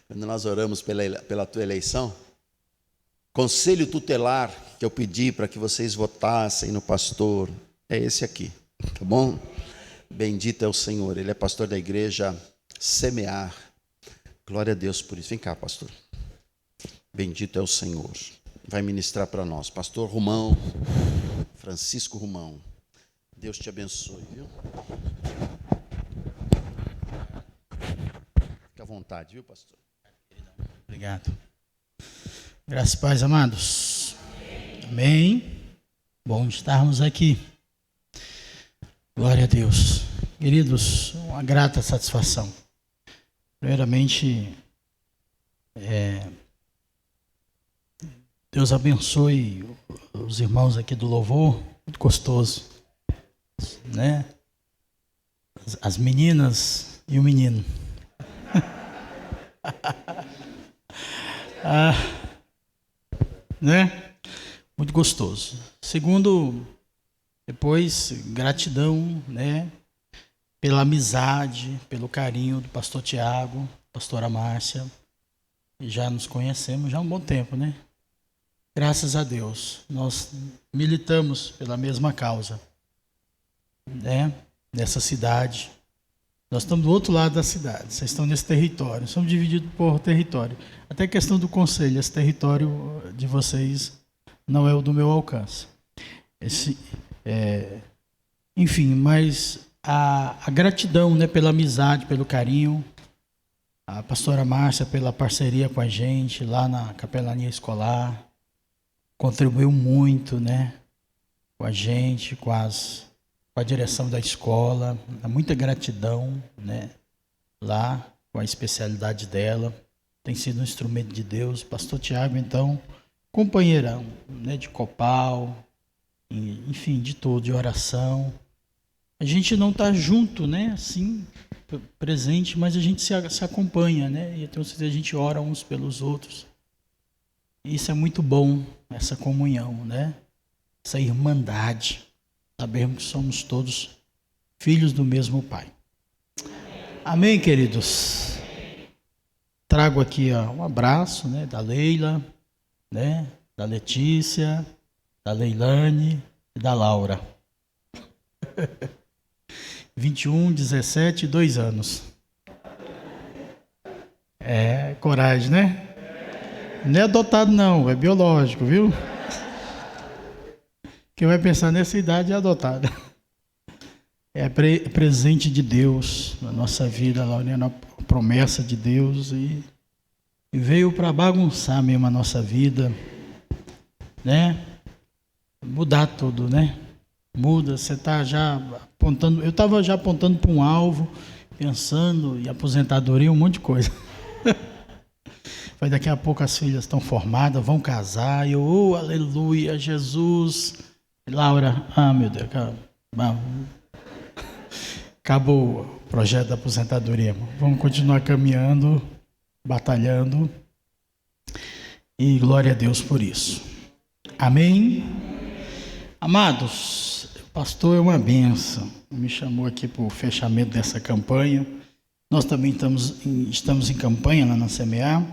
Quando nós oramos pela tua eleição, conselho tutelar que eu pedi para que vocês votassem no pastor, é esse aqui, tá bom? Bendito é o Senhor, ele é pastor da igreja Semear. Glória a Deus por isso. Vem cá, pastor. Bendito é o Senhor. Vai ministrar para nós. Pastor Romão, Francisco Romão. Deus te abençoe, viu? Fica à vontade, viu, pastor? Obrigado. Graças e paz, amados. Amém. Bom estarmos aqui. Glória a Deus. Queridos, uma grata satisfação. Primeiramente, Deus abençoe os irmãos aqui do louvor, muito gostoso, né? As meninas e o menino. Né? Muito gostoso. Segundo, depois, gratidão, né? Pela amizade, pelo carinho do pastor Tiago, pastora Márcia. Já nos conhecemos já há um bom tempo, né? Graças a Deus, nós militamos pela mesma causa, né? Nessa cidade. Nós estamos do outro lado da cidade, vocês estão nesse território, somos divididos por território. Até a questão do conselho, esse território de vocês não é o do meu alcance. Enfim, mas a gratidão, né, pela amizade, pelo carinho, a pastora Márcia pela parceria com a gente lá na capelania escolar, contribuiu muito, né, com a gente, com a direção da escola, muita gratidão, né, lá com a especialidade dela, tem sido um instrumento de Deus. Pastor Tiago, então, companheirão, né, de copal, enfim, de tudo, de oração. A gente não está junto, né, assim, presente, mas a gente se acompanha, né, e então a gente ora uns pelos outros. Isso é muito bom, essa comunhão, né, essa irmandade. Sabemos que somos todos filhos do mesmo Pai. Amém, queridos? Trago aqui um abraço, né, da Leila, né, da Letícia, da Leilane e da Laura. 21, 17 e 2 anos. Coragem, né? Não é adotado não, é biológico, viu? Quem vai pensar nessa idade é adotada. É presente de Deus na nossa vida, lá, né? Na promessa de Deus e veio para bagunçar mesmo a nossa vida, né? Mudar tudo, né? Muda, você está já apontando, eu estava já apontando para um alvo, pensando em aposentadoria, um monte de coisa. Mas daqui a pouco as filhas estão formadas, vão casar, e eu, aleluia, Jesus. Laura, meu Deus, acabou o projeto da aposentadoria. Vamos continuar caminhando, batalhando, e glória a Deus por isso. Amém? Amados, o pastor é uma bênção, me chamou aqui para o fechamento dessa campanha. Nós também estamos em campanha lá na Semear.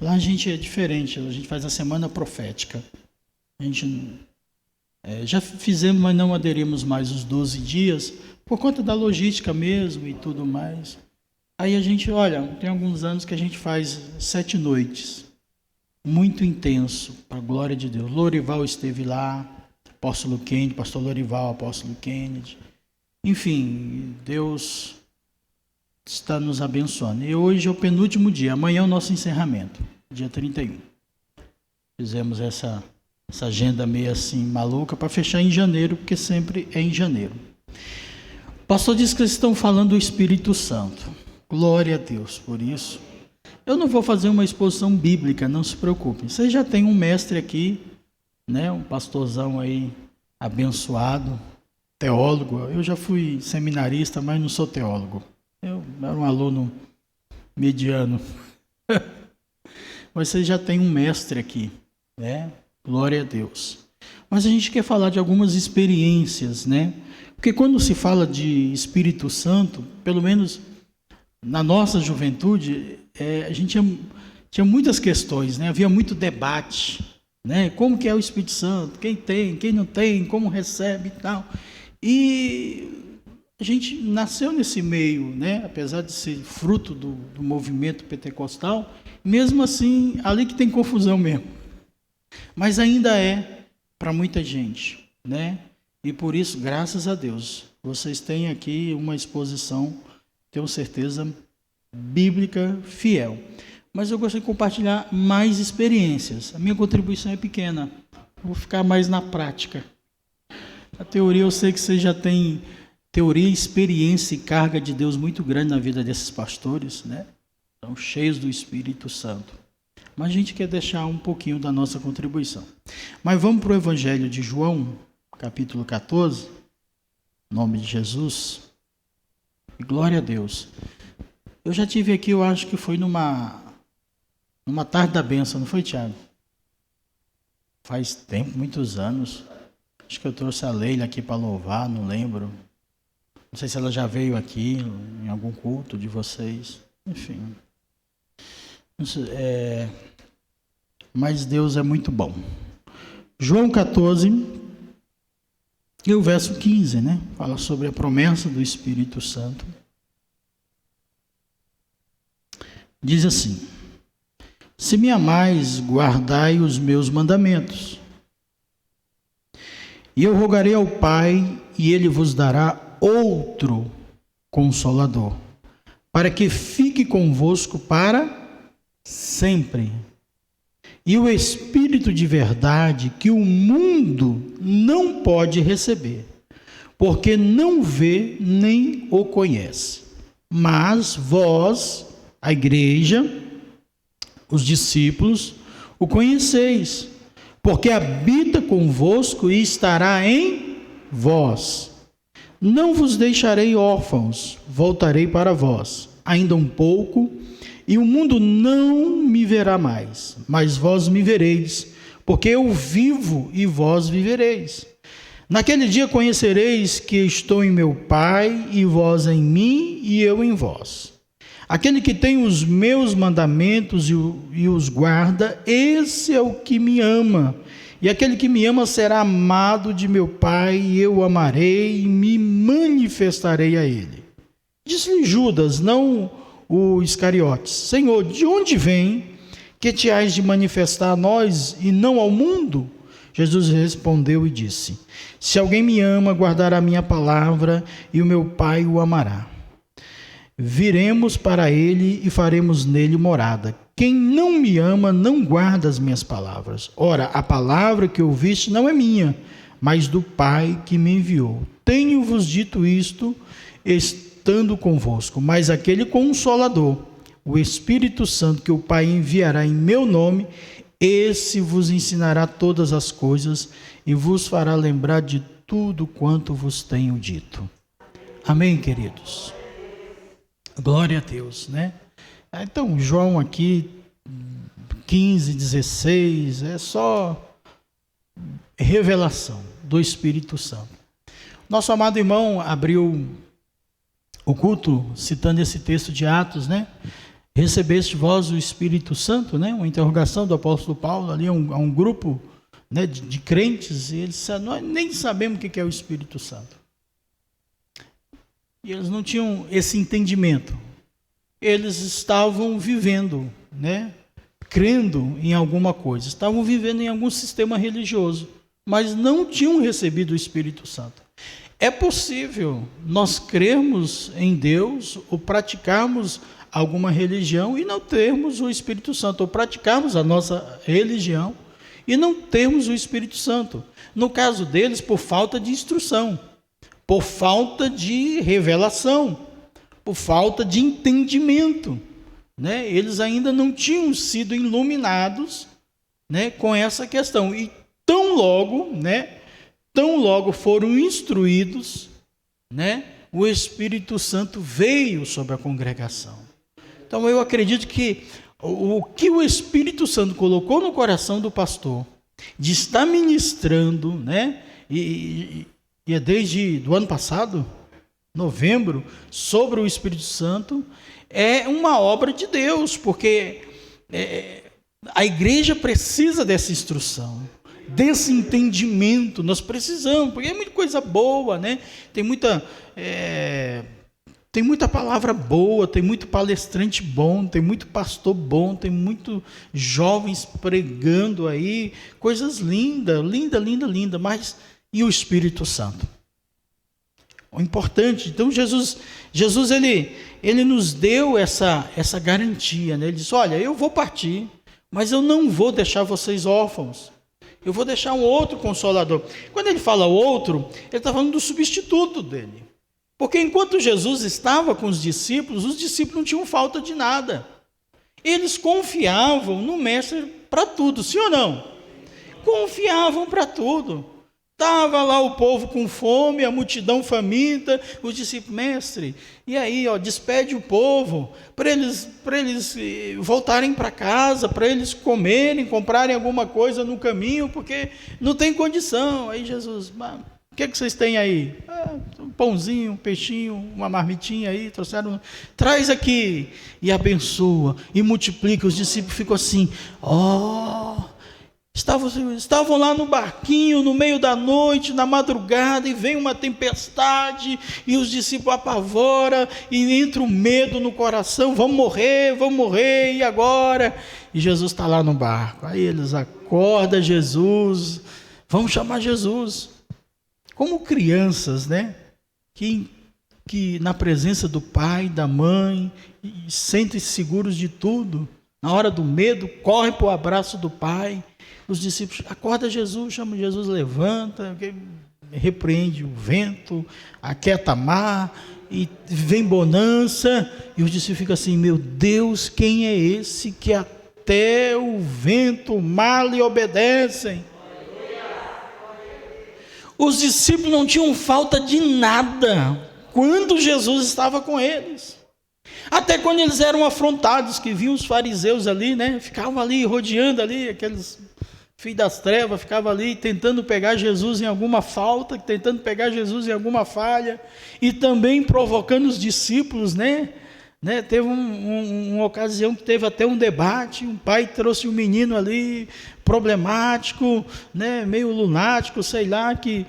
Lá a gente é diferente, a gente faz a semana profética. A gente já fizemos, mas não aderimos mais os 12 dias, por conta da logística mesmo e tudo mais. Aí a gente, tem alguns anos que a gente faz 7 noites, muito intenso, para a glória de Deus. Lorival esteve lá, apóstolo Kennedy, pastor Lorival, apóstolo Kennedy. Enfim, Deus está nos abençoando. E hoje é o penúltimo dia, amanhã é o nosso encerramento, dia 31. Fizemos essa agenda meio assim maluca para fechar em janeiro, porque sempre é em janeiro. O pastor disse que eles estão falando do Espírito Santo. Glória a Deus por isso. Eu não vou fazer uma exposição bíblica, não se preocupem. Vocês já tem um mestre aqui, né? Um pastorzão aí abençoado, teólogo. Eu já fui seminarista, mas não sou teólogo. Eu era um aluno mediano. Mas vocês já tem um mestre aqui, né? Glória a Deus. Mas a gente quer falar de algumas experiências, né? Porque quando se fala de Espírito Santo, pelo menos na nossa juventude, a gente tinha muitas questões, né? Havia muito debate, né? Como que é o Espírito Santo? Quem tem, quem não tem, como recebe e tal. E a gente nasceu nesse meio, né? Apesar de ser fruto do movimento pentecostal, mesmo assim, ali que tem confusão mesmo. Mas ainda é para muita gente, né? E por isso, graças a Deus, vocês têm aqui uma exposição, tenho certeza, bíblica, fiel. Mas eu gostaria de compartilhar mais experiências. A minha contribuição é pequena, vou ficar mais na prática. A teoria, eu sei que você já tem teoria, experiência e carga de Deus muito grande na vida desses pastores, né? Estão cheios do Espírito Santo. Mas a gente quer deixar um pouquinho da nossa contribuição. Mas vamos para o Evangelho de João, capítulo 14, em nome de Jesus. Glória a Deus. Eu já tive aqui, eu acho que foi numa tarde da bênção, não foi, Tiago? Faz tempo, muitos anos. Acho que eu trouxe a Leila aqui para louvar, não lembro. Não sei se ela já veio aqui em algum culto de vocês. Enfim. Mas Deus é muito bom. João 14, e o verso 15, né? Fala sobre a promessa do Espírito Santo. Diz assim: se me amais, guardai os meus mandamentos. E eu rogarei ao Pai, e Ele vos dará outro Consolador, para que fique convosco para sempre. E o Espírito de verdade, que o mundo não pode receber, porque não vê nem o conhece. Mas vós, a igreja, os discípulos, o conheceis, porque habita convosco e estará em vós. Não vos deixarei órfãos, voltarei para vós. Ainda um pouco, e o mundo não me verá mais, mas vós me vereis, porque eu vivo e vós vivereis. Naquele dia conhecereis que estou em meu Pai, e vós em mim, e eu em vós. Aquele que tem os meus mandamentos e os guarda, esse é o que me ama. E aquele que me ama será amado de meu Pai, e eu o amarei e me manifestarei a ele. Disse-lhe Judas, não o Iscariotes: Senhor, de onde vem que te hás de manifestar a nós e não ao mundo? Jesus respondeu e disse: se alguém me ama, guardará a minha palavra, e o meu Pai o amará. Viremos para ele e faremos nele morada. Quem não me ama não guarda as minhas palavras. Ora, a palavra que ouviste não é minha, mas do Pai que me enviou. Tenho-vos dito isto, estando convosco. Mas aquele Consolador, o Espírito Santo, que o Pai enviará em meu nome, esse vos ensinará todas as coisas e vos fará lembrar de tudo quanto vos tenho dito. Amém, queridos? Glória a Deus, né? Então, João aqui, 15, 16, é só revelação do Espírito Santo. Nosso amado irmão abriu o culto citando esse texto de Atos, né? Recebeste vós o Espírito Santo, né? Uma interrogação do apóstolo Paulo ali a um grupo, né, de crentes, e eles disseram: nós nem sabemos o que é o Espírito Santo. E eles não tinham esse entendimento. Eles estavam vivendo, né, crendo em alguma coisa, estavam vivendo em algum sistema religioso, mas não tinham recebido o Espírito Santo. É possível nós crermos em Deus ou praticarmos alguma religião e não termos o Espírito Santo, ou praticarmos a nossa religião e não termos o Espírito Santo. No caso deles, por falta de instrução, por falta de revelação, por falta de entendimento, né? Eles ainda não tinham sido iluminados, né, com essa questão. E tão logo foram instruídos, né, o Espírito Santo veio sobre a congregação. Então eu acredito que o que o Espírito Santo colocou no coração do pastor, de estar ministrando, né, e é desde do ano passado, novembro, sobre o Espírito Santo, é uma obra de Deus, porque a igreja precisa dessa instrução, desse entendimento. Nós precisamos, porque é muita coisa boa, né? Tem muita palavra boa, tem muito palestrante bom, tem muito pastor bom, tem muitos jovens pregando aí, coisas lindas, linda, mas e o Espírito Santo? O importante, então Jesus ele nos deu essa garantia, né? Ele disse: olha, eu vou partir, mas eu não vou deixar vocês órfãos, eu vou deixar um outro Consolador. Quando ele fala outro, ele está falando do substituto dele, porque enquanto Jesus estava com os discípulos não tinham falta de nada, eles confiavam no Mestre para tudo, sim ou não? Confiavam para tudo. Estava lá o povo com fome, a multidão faminta, os discípulos: mestre, e aí, despede o povo, para eles voltarem para casa, para eles comerem, comprarem alguma coisa no caminho, porque não tem condição. Aí Jesus: o que vocês têm aí? Um pãozinho, um peixinho, uma marmitinha aí, trouxeram, traz aqui, e abençoa, e multiplica. Os discípulos ficam assim: Estavam lá no barquinho, no meio da noite, na madrugada, e vem uma tempestade, e os discípulos apavoram, e entra o medo no coração: vamos morrer, e agora? E Jesus está lá no barco. Aí eles acordam Jesus, vamos chamar Jesus. Como crianças, né? Que na presença do pai, da mãe, sentem-se seguros de tudo. Na hora do medo, correm para o abraço do pai. Os discípulos: acorda Jesus, chama Jesus, levanta, repreende o vento, aquieta mar, e vem bonança. E os discípulos ficam assim: meu Deus, quem é esse que até o vento, o mar lhe obedecem? Os discípulos não tinham falta de nada quando Jesus estava com eles. Até quando eles eram afrontados, que viam os fariseus ali, né? Ficavam ali rodeando ali, aqueles filhos das trevas, ficavam ali tentando pegar Jesus em alguma falta, tentando pegar Jesus em alguma falha, e também provocando os discípulos, né? Teve uma ocasião que teve até um debate. Um pai trouxe um menino ali problemático, né, meio lunático, sei lá, que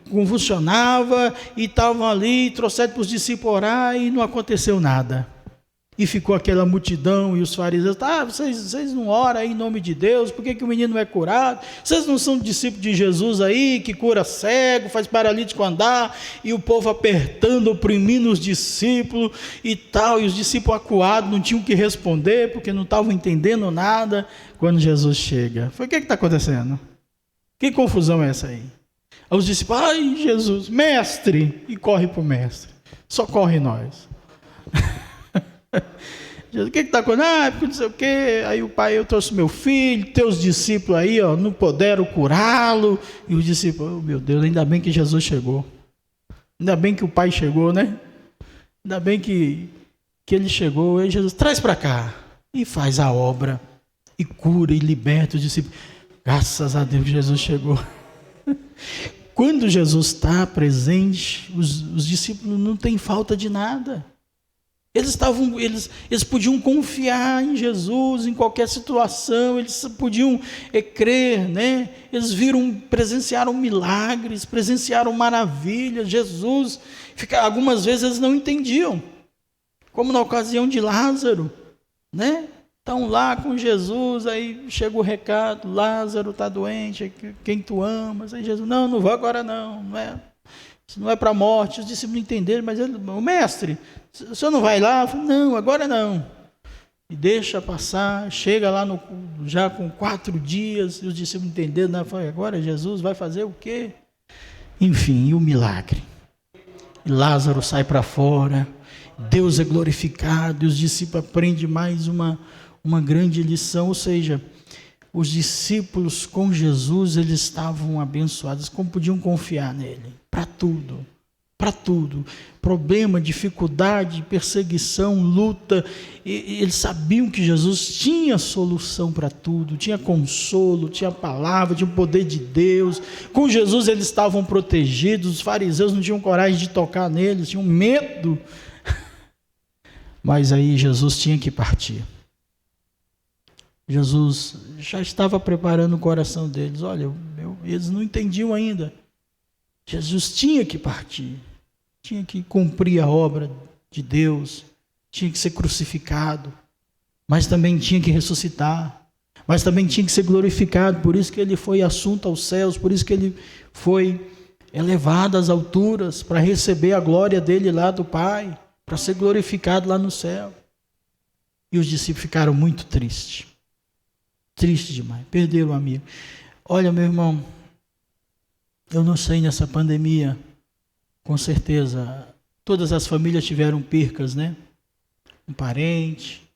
convulsionava, e estavam ali, trouxeram para os discípulos orar, e não aconteceu nada. E ficou aquela multidão, e os fariseus: vocês não oram aí em nome de Deus? Por que o menino não é curado? Vocês não são discípulos de Jesus aí, que cura cego, faz paralítico andar? E o povo apertando, oprimindo os discípulos e tal, e os discípulos acuados, não tinham o que responder, porque não estavam entendendo nada. Quando Jesus chega: o que está acontecendo? Que confusão é essa aí? Os discípulos: ai, Jesus, mestre, e corre para o mestre, socorre nós. O que está acontecendo? Porque não sei o quê. Aí o pai: eu trouxe meu filho, teus discípulos aí, não puderam curá-lo. E os discípulos: meu Deus, ainda bem que Jesus chegou, ainda bem que o pai chegou, né? Ainda bem que ele chegou. Aí Jesus: traz para cá, e faz a obra, e cura, e liberta os discípulos. Graças a Deus que Jesus chegou. Quando Jesus está presente, os discípulos não têm falta de nada. Eles podiam confiar em Jesus em qualquer situação, eles podiam crer, né? Eles presenciaram milagres, presenciaram maravilhas. Jesus, algumas vezes eles não entendiam, como na ocasião de Lázaro, né? Estão lá com Jesus, aí chega o recado: Lázaro está doente, quem tu amas? Aí Jesus: não vou agora não é. Isso não é para a morte. Os discípulos não entenderam, mas o mestre, o senhor não vai lá? Falei: não, agora não. E deixa passar, chega lá já com 4 dias, e os discípulos entenderam, né? Falei: agora Jesus vai fazer o quê? Enfim, e o milagre. E Lázaro sai para fora, Deus é glorificado, e os discípulos aprendem mais uma grande lição. Ou seja, os discípulos com Jesus, eles estavam abençoados, como podiam confiar nele, para tudo, problema, dificuldade, perseguição, luta, e eles sabiam que Jesus tinha solução para tudo, tinha consolo, tinha palavra, tinha o poder de Deus. Com Jesus eles estavam protegidos. Os fariseus não tinham coragem de tocar neles, tinham medo. Mas aí Jesus tinha que partir. Jesus já estava preparando o coração deles. Olha, eles não entendiam ainda. Jesus tinha que partir. Tinha que cumprir a obra de Deus. Tinha que ser crucificado. Mas também tinha que ressuscitar. Mas também tinha que ser glorificado. Por isso que ele foi assunto aos céus. Por isso que ele foi elevado às alturas para receber a glória dele lá do Pai. Para ser glorificado lá no céu. E os discípulos ficaram muito tristes. Triste demais, perderam o amigo. Olha, meu irmão, eu não sei, nessa pandemia, com certeza, todas as famílias tiveram percas, né? Um parente,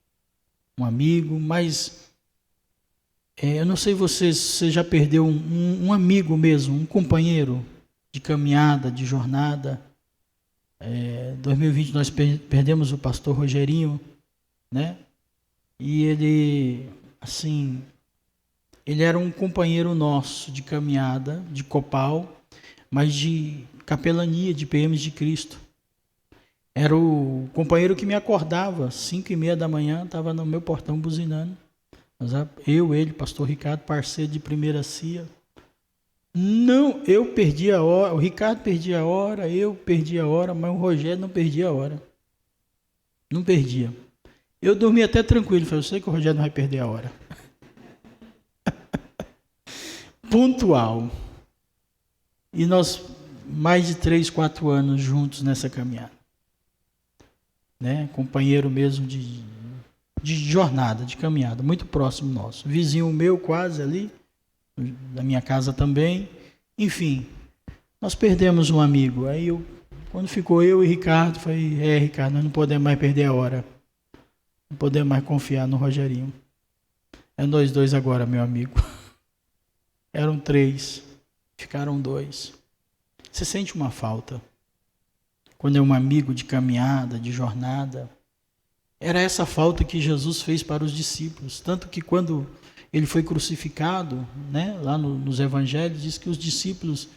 um amigo, mas eu não sei você já perdeu um amigo mesmo, um companheiro de caminhada, de jornada. 2020 nós perdemos o pastor Rogerinho, né? E ele... assim, ele era um companheiro nosso de caminhada, de copal, mas de capelania, de PMs de Cristo. Era o companheiro que me acordava, 5h30 da manhã, estava no meu portão buzinando. Eu, ele, pastor Ricardo, parceiro de primeira cia. Não, eu perdi a hora, o Ricardo perdia a hora, eu perdi a hora, mas o Rogério não perdia a hora. Não perdia. Eu dormi até tranquilo, falei, eu sei que o Rogério não vai perder a hora. Pontual. E nós, mais de 3, 4 anos juntos nessa caminhada. Né? Companheiro mesmo de jornada, de caminhada, muito próximo nosso. Vizinho meu quase ali, da minha casa também. Enfim, nós perdemos um amigo. Aí quando ficou eu e Ricardo, falei, Ricardo, nós não podemos mais perder a hora. Não podemos mais confiar no Rogerinho. É nós dois agora, meu amigo. Eram 3, ficaram 2. Você sente uma falta. Quando é um amigo de caminhada, de jornada. Era essa falta que Jesus fez para os discípulos. Tanto que quando ele foi crucificado, né, lá nos evangelhos, diz que os discípulos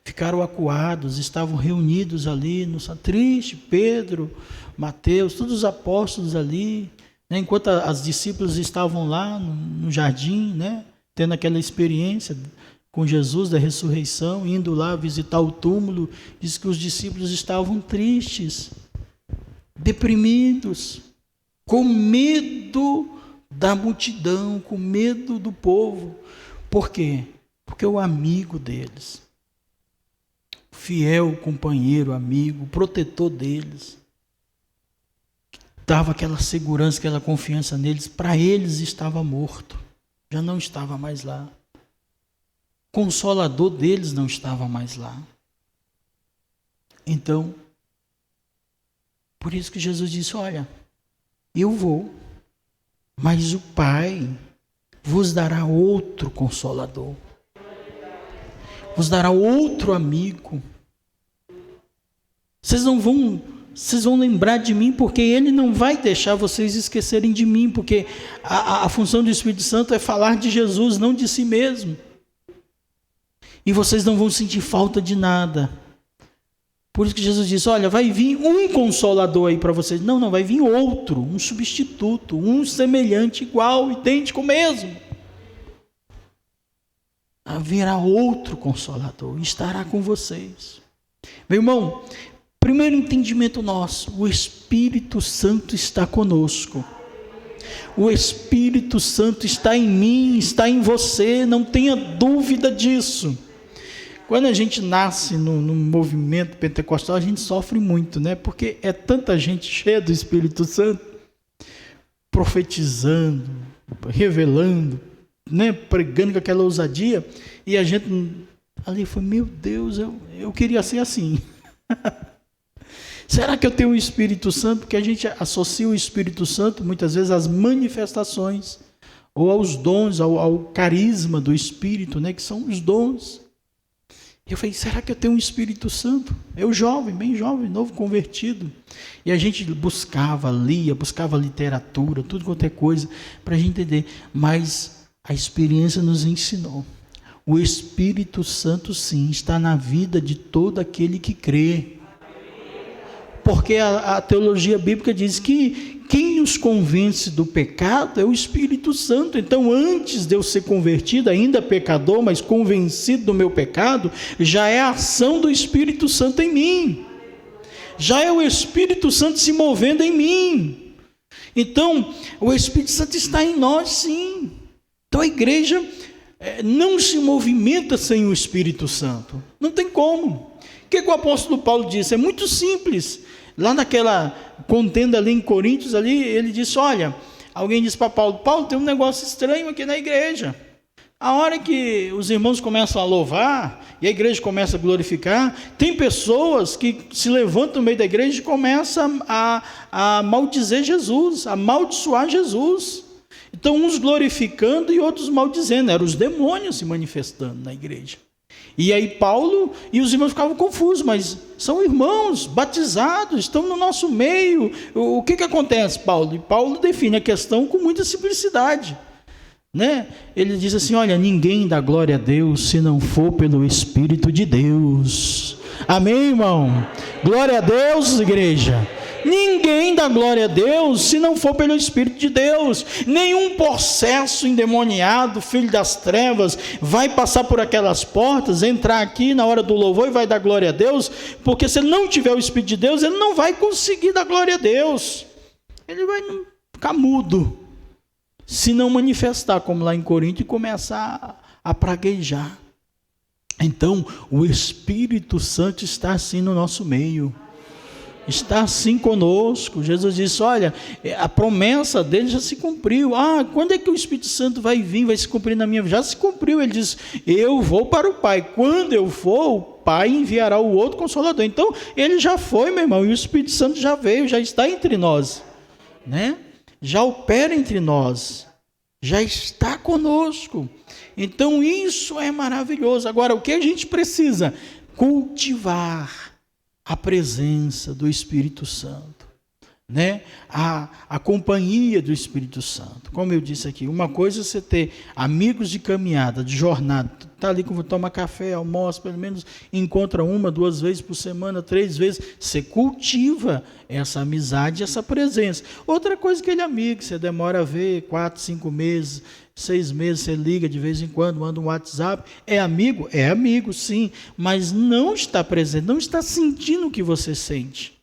ficaram acuados, estavam reunidos ali, triste, Pedro, Mateus, todos os apóstolos ali, né, enquanto as discípulos estavam lá no jardim, né, tendo aquela experiência com Jesus da ressurreição, indo lá visitar o túmulo, diz que os discípulos estavam tristes, deprimidos, com medo da multidão, com medo do povo. Por quê? Porque o amigo deles, fiel companheiro, amigo, protetor deles, dava aquela segurança, aquela confiança neles, para eles estava morto, já não estava mais lá. Consolador deles não estava mais lá. Então, por isso que Jesus disse, olha, eu vou, mas o Pai vos dará outro Consolador, vos dará outro amigo. Vocês vão lembrar de mim, porque Ele não vai deixar vocês esquecerem de mim, porque a função do Espírito Santo é falar de Jesus, não de si mesmo. E vocês não vão sentir falta de nada. Por isso que Jesus disse, olha, vai vir um Consolador aí para vocês. Não, vai vir outro, um substituto, um semelhante, igual, idêntico mesmo. Haverá outro Consolador, estará com vocês. Meu irmão, primeiro entendimento nosso, o Espírito Santo está conosco. O Espírito Santo está em mim, está em você, não tenha dúvida disso. Quando a gente nasce no movimento pentecostal, a gente sofre muito, né? Porque é tanta gente cheia do Espírito Santo, profetizando, revelando, né? Pregando com aquela ousadia, e a gente ali foi, meu Deus, eu queria ser assim. Será que eu tenho o Espírito Santo? Porque a gente associa o Espírito Santo muitas vezes às manifestações, ou aos dons, ao carisma do Espírito, né? Que são os dons. Eu falei, será que eu tenho um Espírito Santo? Eu jovem, bem jovem, novo convertido. E a gente buscava literatura, tudo quanto é coisa, para a gente entender. Mas a experiência nos ensinou. O Espírito Santo, sim, está na vida de todo aquele que crê. Porque a teologia bíblica diz que nos convence do pecado é o Espírito Santo. Então, antes de eu ser convertido, ainda pecador, mas convencido do meu pecado, já é a ação do Espírito Santo em mim. Já é o Espírito Santo se movendo em mim. Então, o Espírito Santo está em nós, sim. Então, a igreja não se movimenta sem o Espírito Santo. Não tem como. O que o apóstolo Paulo disse? É muito simples. Lá naquela contenda ali em Coríntios, ali, ele disse, olha, alguém disse para Paulo, Paulo, tem um negócio estranho aqui na igreja. A hora que os irmãos começam a louvar, e a igreja começa a glorificar, tem pessoas que se levantam no meio da igreja e começam a maldizer Jesus, a amaldiçoar Jesus. Então, uns glorificando e outros maldizendo, eram os demônios se manifestando na igreja. E aí Paulo e os irmãos ficavam confusos, mas são irmãos batizados, estão no nosso meio. O que acontece, Paulo? E Paulo define a questão com muita simplicidade, né? Ele diz assim, olha, ninguém dá glória a Deus se não for pelo Espírito de Deus. Amém, irmão? Glória a Deus, igreja. Ninguém dá glória a Deus se não for pelo Espírito de Deus. Nenhum possesso endemoniado, filho das trevas, vai passar por aquelas portas, entrar aqui na hora do louvor e vai dar glória a Deus, porque se ele não tiver o Espírito de Deus, ele não vai conseguir dar glória a Deus. Ele vai ficar mudo, se não manifestar, como lá em Corinto, e começar a praguejar. Então, o Espírito Santo está assim no nosso meio. Está assim conosco. Jesus disse, olha, a promessa dele já se cumpriu. Quando é que o Espírito Santo vai vir, vai se cumprir na minha vida? Já se cumpriu. Ele diz, eu vou para o Pai. Quando eu for, o Pai enviará o outro Consolador. Então, ele já foi, meu irmão, e o Espírito Santo já veio, já está entre nós, né? Já opera entre nós, já está conosco. Então, isso é maravilhoso. Agora, o que a gente precisa? Cultivar a presença do Espírito Santo, né? A companhia do Espírito Santo. Como eu disse aqui, uma coisa é você ter amigos de caminhada, de jornada, está ali, toma café, almoça, pelo menos encontra 1, 2 vezes por semana, 3 vezes, você cultiva essa amizade, essa presença. Outra coisa que ele é amigo, você demora a ver 4, 5 meses, 6 meses, você liga de vez em quando, manda um WhatsApp, é amigo? É amigo, sim, mas não está presente, não está sentindo o que você sente.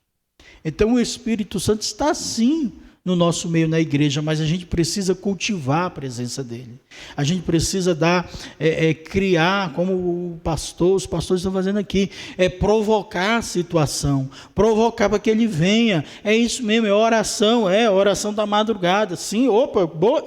Então o Espírito Santo está sim no nosso meio na igreja, mas a gente precisa cultivar a presença dele. A gente precisa criar, como os pastores estão fazendo aqui, provocar a situação, provocar para que ele venha. É isso mesmo, é oração da madrugada. Sim,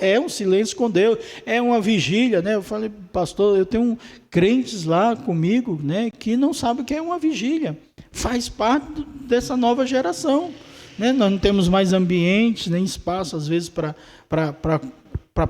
é um silêncio com Deus, é uma vigília, né? Eu falei, pastor, eu tenho crentes lá comigo, né, que não sabem o que é uma vigília. Faz parte dessa nova geração. Né? Nós não temos mais ambiente, nem espaço, às vezes, para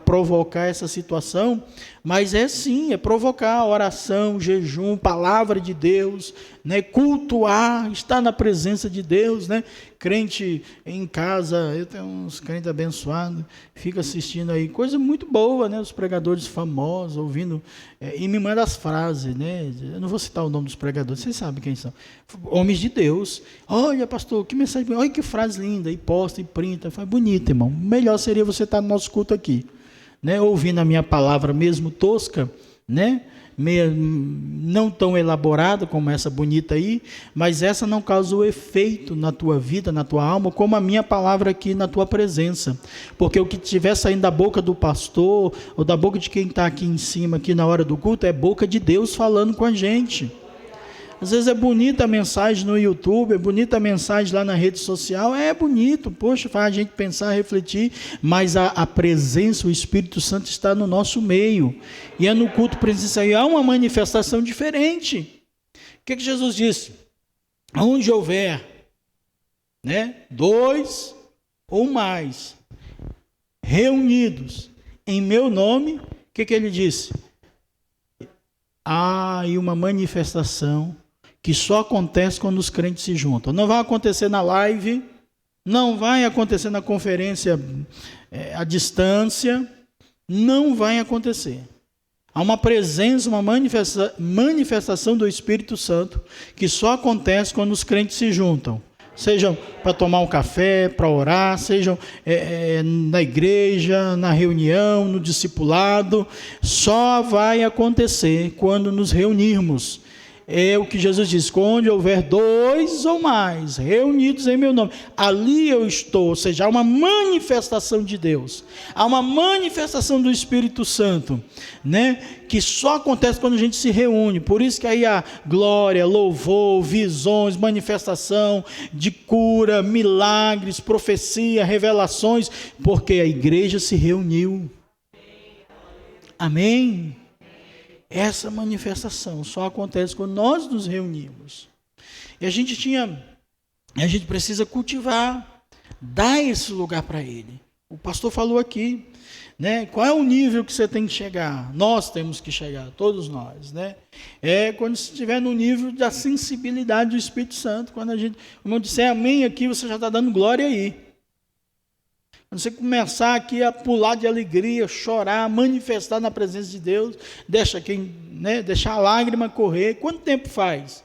provocar essa situação, mas é provocar oração, jejum, palavra de Deus, né? Cultuar, estar na presença de Deus, né? Crente em casa, eu tenho uns crentes abençoados, fica assistindo aí, coisa muito boa, né? Os pregadores famosos, ouvindo, e me manda as frases, né? Eu não vou citar o nome dos pregadores, vocês sabem quem são, homens de Deus. Olha, pastor, que mensagem, olha que frase linda, e posta, e printa, faz bonito, irmão. Melhor seria você estar no nosso culto aqui, né? Ouvindo a minha palavra mesmo tosca, né? Não tão elaborada como essa bonita aí, mas essa não causa o efeito na tua vida, na tua alma, como a minha palavra aqui na tua presença, porque o que estiver saindo da boca do pastor, ou da boca de quem está aqui em cima, aqui na hora do culto, é boca de Deus falando com a gente. Às vezes é bonita a mensagem no YouTube, é bonita a mensagem lá na rede social, é bonito, poxa, faz a gente pensar, refletir, mas a presença, o Espírito Santo está no nosso meio, e é no culto presencial, e há uma manifestação diferente. O que Jesus disse? Onde houver, né, 2 ou mais reunidos em meu nome, o que ele disse? Há aí uma manifestação que só acontece quando os crentes se juntam. Não vai acontecer na live, não vai acontecer na conferência à distância, não vai acontecer. Há uma presença, uma manifestação do Espírito Santo que só acontece quando os crentes se juntam. Sejam para tomar um café, para orar, sejam na igreja, na reunião, no discipulado. Só vai acontecer quando nos reunirmos. É o que Jesus diz: onde houver 2 ou mais reunidos em meu nome, ali eu estou. Ou seja, há uma manifestação de Deus, há uma manifestação do Espírito Santo, né? Que só acontece quando a gente se reúne. Por isso que aí há glória, louvor, visões, manifestação de cura, milagres, profecia, revelações, porque a igreja se reuniu. Amém? Essa manifestação só acontece quando nós nos reunimos. E a gente precisa cultivar, dar esse lugar para Ele. O pastor falou aqui, né? Qual é o nível que você tem que chegar? Nós temos que chegar, todos nós, né? É quando você estiver no nível da sensibilidade do Espírito Santo. Quando como eu disser amém aqui, você já está dando glória aí. Quando você começar aqui a pular de alegria, chorar, manifestar na presença de Deus, deixar a lágrima correr. Quanto tempo faz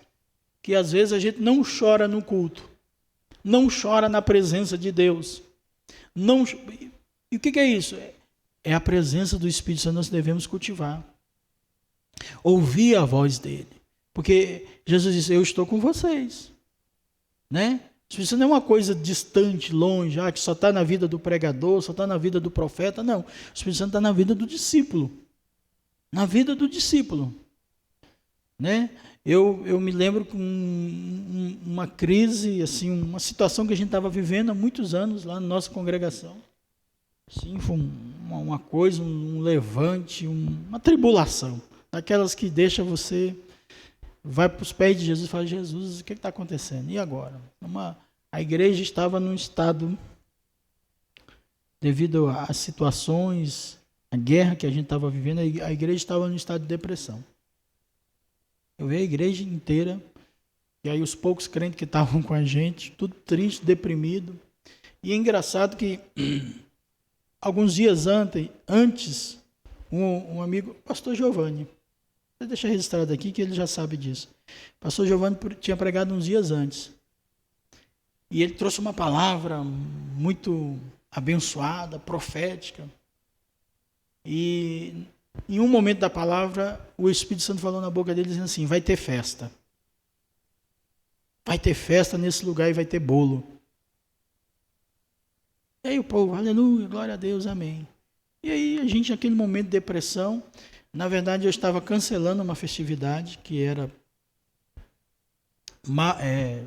que às vezes a gente não chora no culto, não chora na presença de Deus? E o que é isso? É a presença do Espírito Santo que nós devemos cultivar. Ouvir a voz dele. Porque Jesus disse: eu estou com vocês. Né? Isso não é uma coisa distante, longe, que só está na vida do pregador, só está na vida do profeta. Não, o Espírito Santo está na vida do discípulo. Na vida do discípulo. Né? Eu me lembro com uma crise, assim, uma situação que a gente estava vivendo há muitos anos lá na nossa congregação. Sim, foi uma coisa, um levante, uma tribulação. Daquelas que deixa você... vai para os pés de Jesus e fala: Jesus, o que está acontecendo? E agora? A igreja estava num estado, devido às situações, a guerra que a gente estava vivendo, a igreja estava num estado de depressão. Eu vi a igreja inteira, e aí os poucos crentes que estavam com a gente, tudo triste, deprimido. E é engraçado que, alguns dias antes, um amigo, pastor Giovanni, deixa registrado aqui que ele já sabe disso. O pastor Giovanni tinha pregado uns dias antes. E ele trouxe uma palavra muito abençoada, profética. E em um momento da palavra, o Espírito Santo falou na boca dele, dizendo assim: vai ter festa. Vai ter festa nesse lugar e vai ter bolo. E aí o povo: aleluia, glória a Deus, amém. E aí a gente, naquele momento de depressão, na verdade eu estava cancelando uma festividade que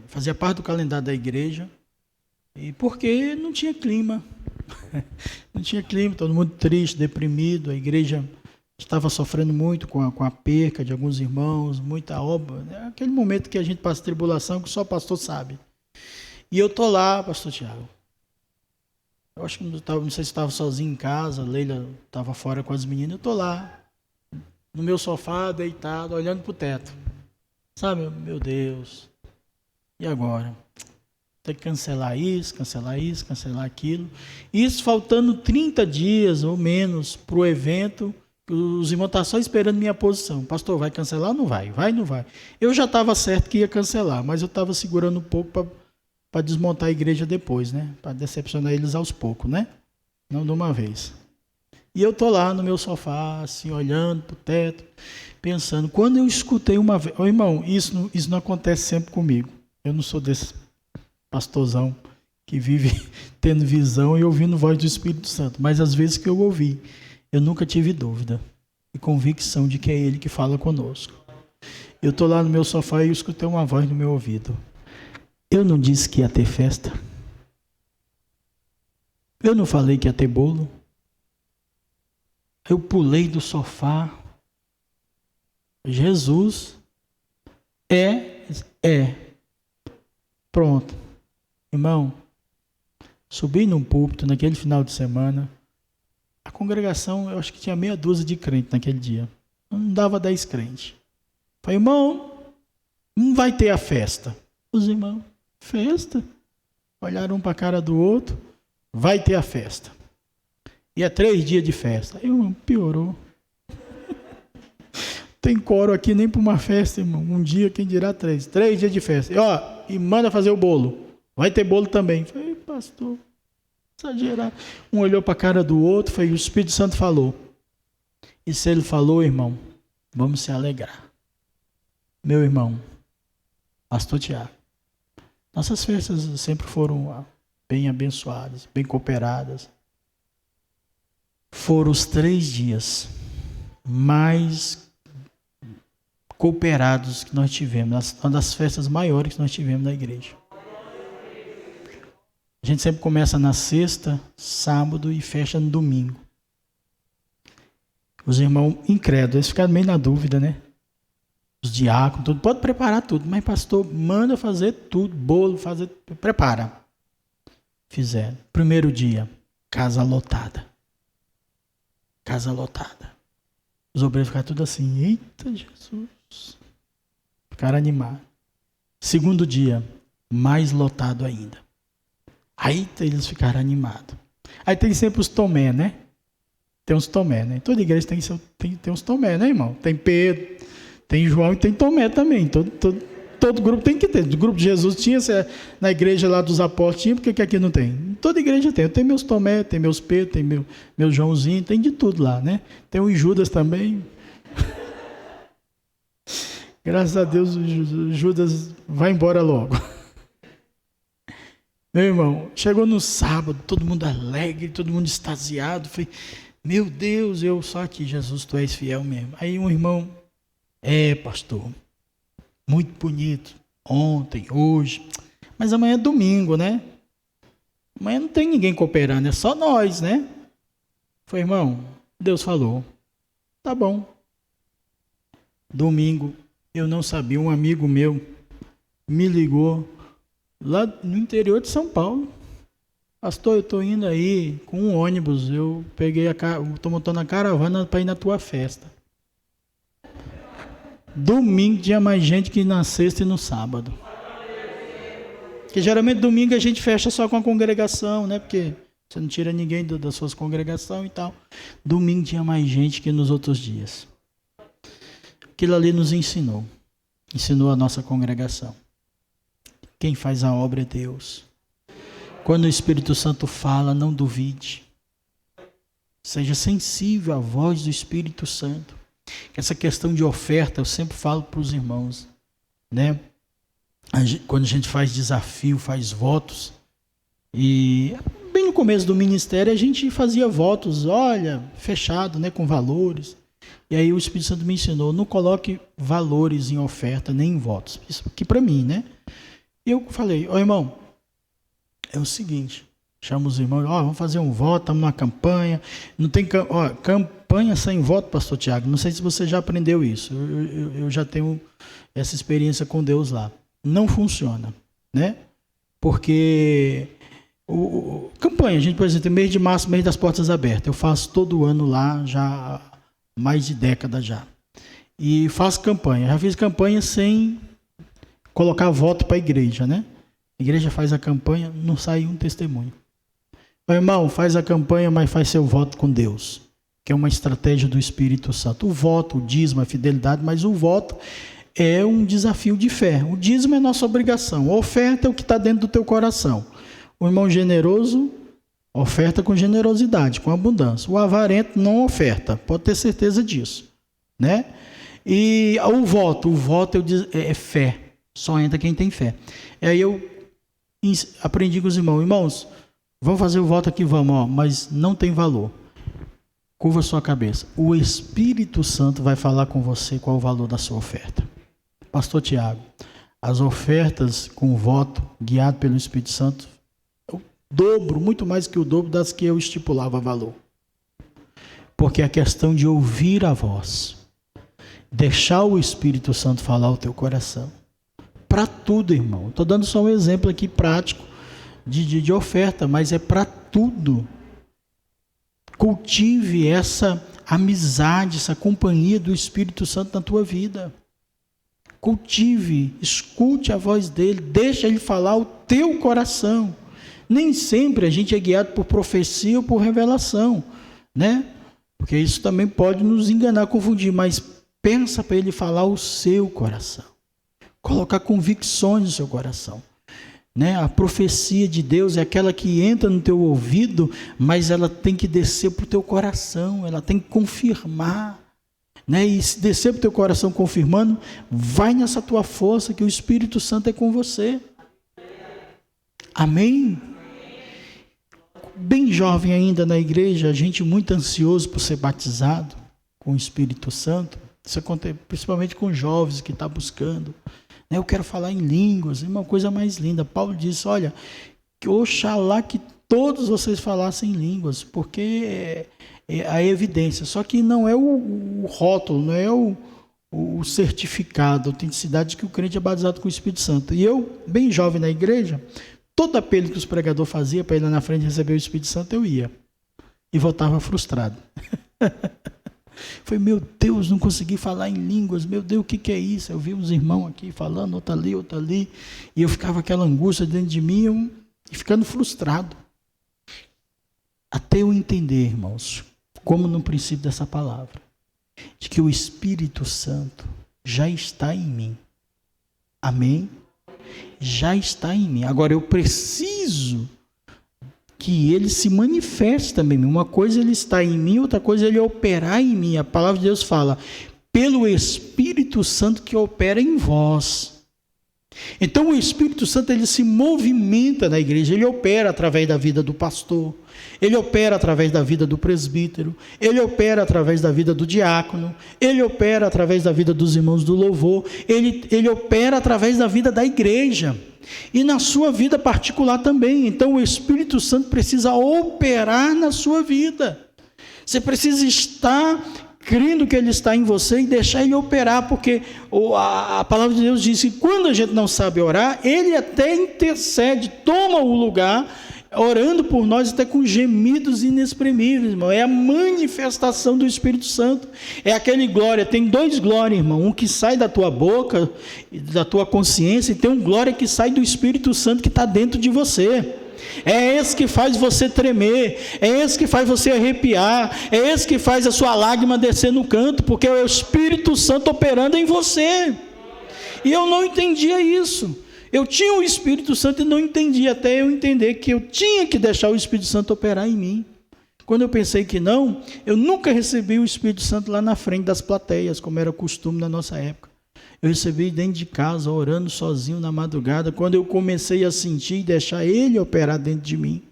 fazia parte do calendário da igreja, e porque não tinha clima. Não tinha clima, todo mundo triste, deprimido, a igreja estava sofrendo muito com a perca de alguns irmãos, muita obra, é aquele momento que a gente passa tribulação que só o pastor sabe. E eu estou lá, pastor Tiago. Eu acho que não sei se estava sozinho em casa, a Leila estava fora com as meninas, eu estou lá, no meu sofá, deitado, olhando para o teto. Sabe, meu Deus, e agora? Tem que cancelar isso, cancelar aquilo. Isso faltando 30 dias ou menos para o evento, os irmãos estão só esperando minha posição. Pastor, vai cancelar ou não vai? Vai ou não vai? Eu já estava certo que ia cancelar, mas eu estava segurando um pouco para desmontar a igreja depois, né? Para decepcionar eles aos poucos, né? Não de uma vez. E eu estou lá no meu sofá, assim, olhando para o teto, pensando. Quando eu escutei uma vez... irmão, isso não acontece sempre comigo. Eu não sou desse pastorzão que vive tendo visão e ouvindo voz do Espírito Santo. Mas às vezes que eu ouvi, eu nunca tive dúvida e convicção de que é Ele que fala conosco. Eu estou lá no meu sofá e eu escutei uma voz no meu ouvido. Eu não disse que ia ter festa? Eu não falei que ia ter bolo? Eu pulei do sofá. Jesus é. Pronto. Irmão, subi num púlpito naquele final de semana. A congregação, eu acho que tinha meia dúzia de crentes naquele dia. Não dava 10 crentes. Falei: irmão, não vai ter a festa. Os irmãos: festa? Olharam um para a cara do outro. Vai ter a festa. E é 3 dias de festa. Aí, irmão, piorou. Tem coro aqui nem para uma festa, irmão. Um dia, quem dirá 3. 3 dias de festa. E manda fazer o bolo. Vai ter bolo também. Eu falei, pastor, exagerado. Um olhou para a cara do outro, foi, o Espírito Santo falou. E se ele falou, irmão, vamos se alegrar. Meu irmão, pastor Tiago, nossas festas sempre foram bem abençoadas, bem cooperadas. Foram os 3 dias mais cooperados que nós tivemos, uma das festas maiores que nós tivemos na igreja. A gente sempre começa na sexta, sábado e fecha no domingo. Os irmãos incrédulos, eles ficaram meio na dúvida, né? Os diáconos, tudo, pode preparar tudo, mas pastor, manda fazer tudo, bolo, fazer, prepara. Fizeram. Primeiro dia, casa lotada. Casa lotada. Os obreiros ficaram tudo assim, eita Jesus. Ficaram animados. Segundo dia, mais lotado ainda. Aí eles ficaram animados. Aí tem sempre os Tomé, né? Tem uns Tomé, né? Toda igreja tem uns Tomé, né, irmão? Tem Pedro, tem João e tem Tomé também. Todo grupo tem que ter. O grupo de Jesus tinha, na igreja lá dos apóstolos tinha, por que aqui não tem? Toda igreja tem. Eu tenho meus Tomé, tem meus Pedro, tem meu Joãozinho, tem de tudo lá, né? Tem o Judas também. Graças a Deus o Judas vai embora logo. Meu irmão, chegou no sábado, todo mundo alegre, todo mundo extasiado. Falei, meu Deus, eu só aqui, Jesus, tu és fiel mesmo. Aí um irmão, pastor, muito bonito, ontem, hoje, mas amanhã é domingo, né? Amanhã não tem ninguém cooperando, é só nós, né? Falei, irmão, Deus falou, tá bom. Domingo, eu não sabia, um amigo meu me ligou, lá no interior de São Paulo. Pastor, eu estou indo aí com um ônibus, eu estou montando a caravana para ir na tua festa. Domingo tinha mais gente que na sexta e no sábado. Porque geralmente domingo a gente fecha só com a congregação, né? Porque você não tira ninguém das suas congregações e tal. Domingo tinha mais gente que nos outros dias. Aquilo ali nos ensinou a nossa congregação. Quem faz a obra é Deus. Quando o Espírito Santo fala, não duvide. Seja sensível à voz do Espírito Santo. Essa questão de oferta, eu sempre falo para os irmãos, né? Quando a gente faz desafio, faz votos, e bem no começo do ministério a gente fazia votos, olha, fechado, né, com valores. E aí o Espírito Santo me ensinou, não coloque valores em oferta nem em votos. Isso aqui para mim, né? E eu falei, irmão, é o seguinte, chama os irmãos, vamos fazer um voto, estamos numa campanha, não tem campanha sem voto, pastor Tiago, não sei se você já aprendeu isso, eu já tenho essa experiência com Deus lá, não funciona, né? Porque campanha, a gente, por exemplo, tem mês de março, mês das portas abertas, eu faço todo ano lá, já há mais de década já, e faço campanha, já fiz campanha sem colocar voto para a igreja, né? A igreja faz a campanha, não sai um testemunho. Meu irmão, faz a campanha, mas faz seu voto com Deus, que é uma estratégia do Espírito Santo. O voto, o dízimo, a fidelidade, mas o voto é um desafio de fé. O dízimo é nossa obrigação. A oferta é o que está dentro do teu coração. O irmão generoso oferta com generosidade, com abundância. O avarento não oferta, pode ter certeza disso, né? E o voto é fé. Só entra quem tem fé. E aí eu aprendi com os irmãos, vamos fazer o voto aqui, vamos, mas não tem valor. Curva a sua cabeça. O Espírito Santo vai falar com você qual o valor da sua oferta. Pastor Tiago, as ofertas com voto, guiado pelo Espírito Santo, eu dobro, muito mais que o dobro das que eu estipulava valor. Porque é a questão de ouvir a voz. Deixar o Espírito Santo falar ao teu coração. Para tudo, irmão. Estou dando só um exemplo aqui prático de oferta, mas é para tudo. Cultive essa amizade, essa companhia do Espírito Santo na tua vida. Cultive, escute a voz dele, deixa ele falar o teu coração. Nem sempre a gente é guiado por profecia ou por revelação, né? Porque isso também pode nos enganar, confundir, mas pensa para ele falar o seu coração. Colocar convicções no seu coração. né? A profecia de Deus é aquela que entra no teu ouvido, mas ela tem que descer para o teu coração, ela tem que confirmar, né? E se descer para o teu coração confirmando, vai nessa tua força que o Espírito Santo é com você. Amém? Bem jovem ainda na igreja, a gente muito ansioso por ser batizado com o Espírito Santo. Isso acontece principalmente com jovens que estão buscando. Eu quero falar em línguas, é uma coisa mais linda. Paulo disse, olha, que oxalá que todos vocês falassem em línguas, porque é a evidência. Só que não é o rótulo, não é o certificado, a autenticidade de que o crente é batizado com o Espírito Santo. E eu, bem jovem na igreja, todo apelo que os pregadores faziam para ir lá na frente receber o Espírito Santo, eu ia. E voltava frustrado. Foi, meu Deus, não consegui falar em línguas, meu Deus, o que é isso? Eu vi uns irmãos aqui falando, outro ali, e eu ficava aquela angústia dentro de mim, e ficando frustrado. Até eu entender, irmãos, como no princípio dessa palavra, de que o Espírito Santo já está em mim. Amém? Já está em mim. Agora eu preciso que ele se manifeste também. Uma coisa ele está em mim, outra coisa ele operar em mim. A palavra de Deus fala, pelo Espírito Santo que opera em vós. Então o Espírito Santo ele se movimenta na igreja, ele opera através da vida do pastor, ele opera através da vida do presbítero, ele opera através da vida do diácono, ele opera através da vida dos irmãos do louvor, ele opera através da vida da igreja. E na sua vida particular também. Então o Espírito Santo precisa operar na sua vida. Você precisa estar crendo que ele está em você e deixar ele operar, porque a palavra de Deus diz que quando a gente não sabe orar, ele até intercede, toma o lugar, orando por nós até com gemidos inexprimíveis, irmão. É a manifestação do Espírito Santo. É aquele glória, tem dois glórias, irmão. Um que sai da tua boca, da tua consciência, e tem um glória que sai do Espírito Santo que está dentro de você. É esse que faz você tremer, é esse que faz você arrepiar, é esse que faz a sua lágrima descer no canto, porque é o Espírito Santo operando em você. E eu não entendia isso. Eu tinha o Espírito Santo e não entendia, até eu entender que eu tinha que deixar o Espírito Santo operar em mim. Quando eu pensei que não, eu nunca recebi o Espírito Santo lá na frente das plateias, como era costume na nossa época. Eu recebi dentro de casa, orando sozinho na madrugada, quando eu comecei a sentir e deixar ele operar dentro de mim.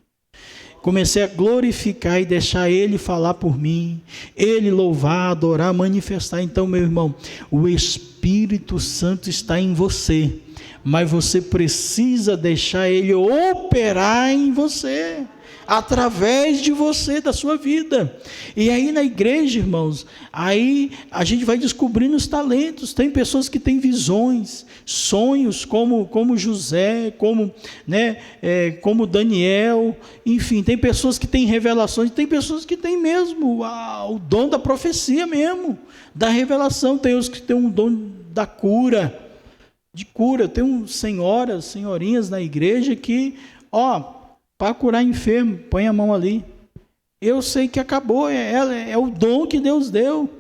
Comecei a glorificar e deixar ele falar por mim, ele louvar, adorar, manifestar. Então, meu irmão, o Espírito Santo está em você, mas você precisa deixar ele operar em você, através de você, da sua vida. E aí na igreja, irmãos, aí a gente vai descobrindo os talentos. Tem pessoas que têm visões, sonhos, como José, como Daniel, enfim, tem pessoas que têm revelações, tem pessoas que têm mesmo o dom da profecia mesmo, da revelação. Tem os que têm um dom da cura, tem senhorinhas na igreja que, para curar enfermo, põe a mão ali. Eu sei que acabou, é o dom que Deus deu,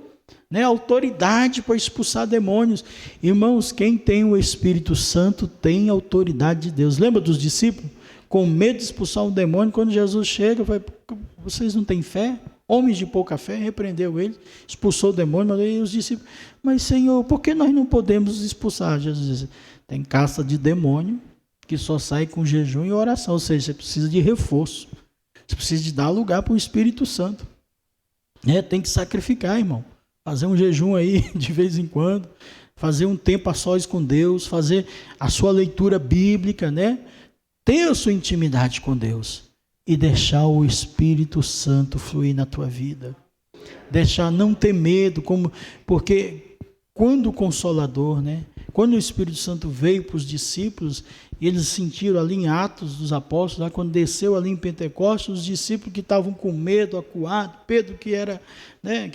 né? Autoridade para expulsar demônios. Irmãos, quem tem o Espírito Santo tem autoridade de Deus. Lembra dos discípulos? Com medo de expulsar um demônio, quando Jesus chega, vai, vocês não têm fé? Homens de pouca fé, repreendeu ele, expulsou o demônio, e os discípulos, mas Senhor, por que nós não podemos expulsar? Jesus disse, tem casta de demônio que só sai com jejum e oração, ou seja, você precisa de reforço, você precisa de dar lugar para o Espírito Santo, tem que sacrificar, irmão, fazer um jejum aí de vez em quando, fazer um tempo a sós com Deus, fazer a sua leitura bíblica, ter a sua intimidade com Deus e deixar o Espírito Santo fluir na tua vida, deixar, não ter medo, porque quando o Consolador, quando o Espírito Santo veio para os discípulos, e eles sentiram ali em Atos dos Apóstolos, quando desceu ali em Pentecostes, os discípulos que estavam com medo, acuados, Pedro que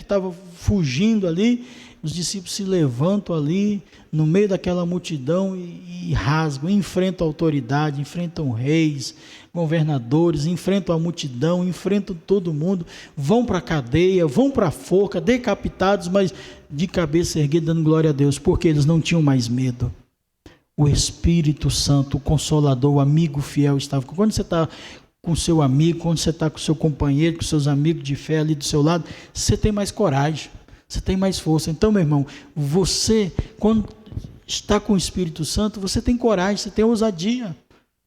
estava fugindo ali, os discípulos se levantam ali, no meio daquela multidão e rasgam, enfrentam a autoridade, enfrentam reis, governadores, enfrentam a multidão, enfrentam todo mundo, vão para a cadeia, vão para a forca, decapitados, mas de cabeça erguida, dando glória a Deus, porque eles não tinham mais medo. o Espírito Santo, o Consolador, o amigo fiel estava. Quando você está com o seu amigo, quando você está com o seu companheiro, com seus amigos de fé ali do seu lado, você tem mais coragem, você tem mais força. Então, meu irmão, você, quando está com o Espírito Santo, você tem coragem, você tem ousadia.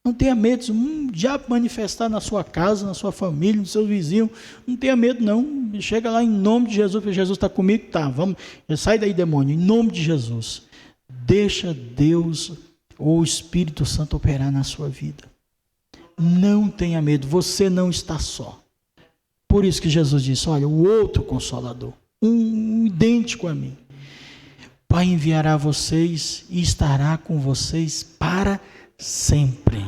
Não tenha medo de um diabo manifestar na sua casa, na sua família, nos seus vizinhos. Não tenha medo, não. Chega lá em nome de Jesus, porque Jesus está comigo. Tá, vamos, sai daí, demônio, em nome de Jesus. Deixa Deus ou o Espírito Santo operar na sua vida. Não tenha medo, você não está só. Por isso que Jesus disse, olha, o outro Consolador, um idêntico a mim, Pai enviará vocês e estará com vocês para sempre.